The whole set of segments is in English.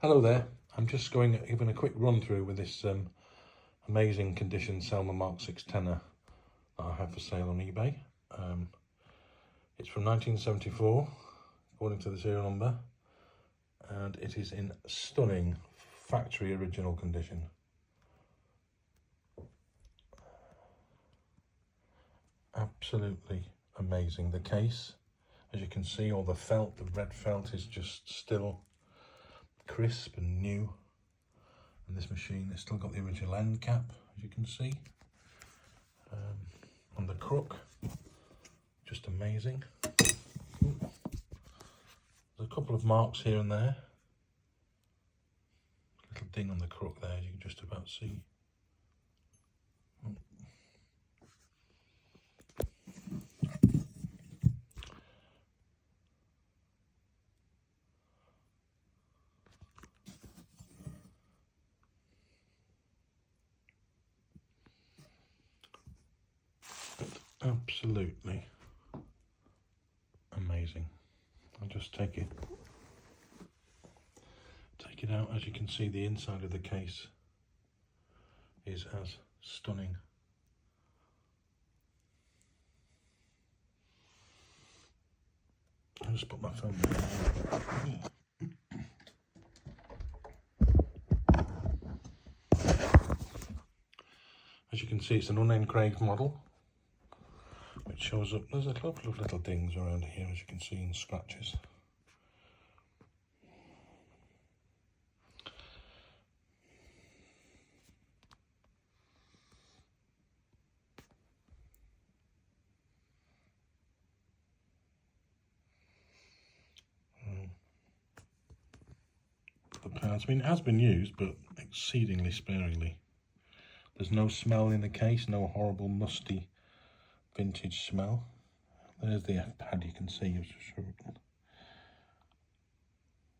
Hello there, I'm just giving a quick run through with this amazing condition Selmer Mkvi Tenor that I have for sale on eBay. It's from 1974 according to the serial number, and it is in stunning factory original condition. Absolutely amazing. The case, as you can see, all the felt, the red felt is just still crisp and new, and this machine has still got the original end cap, as you can see, on the crook. Just amazing. There's a couple of marks here and there, little ding on the crook there, as you can just about see. Absolutely amazing. I'll just take it out. As you can see, the inside of the case is as stunning. I'll just put my phone down. As you can see, it's an unengraved model, which shows up. There's a couple of little dings around here, as you can see, and scratches. The parts, I mean, it has been used, but exceedingly sparingly. There's no smell in the case, no horrible musty vintage smell. There's the F-pad, you can see.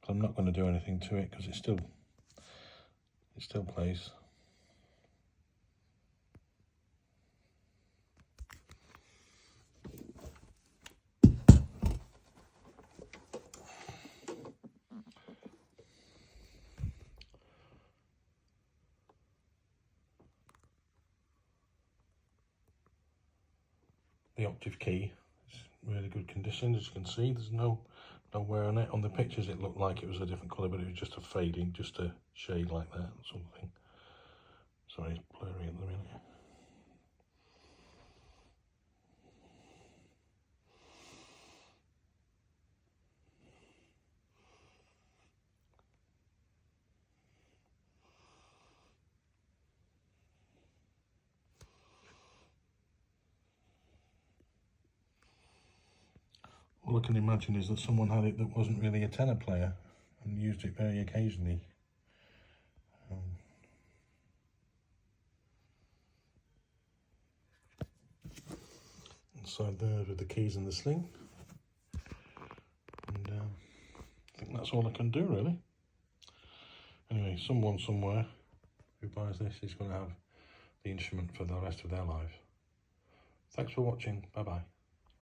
I'm not going to do anything to it because it still plays. The octave key is in really good condition, as you can see. There's no wear on it. On the pictures it looked like it was a different colour, but it was just a fading, just a shade like that, sort of thing. Sorry, it's blurry at the minute. All I can imagine is that someone had it that wasn't really a tenor player and used it very occasionally. Inside there with the keys and the sling. And I think that's all I can do, really. Anyway, someone somewhere who buys this is going to have the instrument for the rest of their life. Thanks for watching. Bye-bye.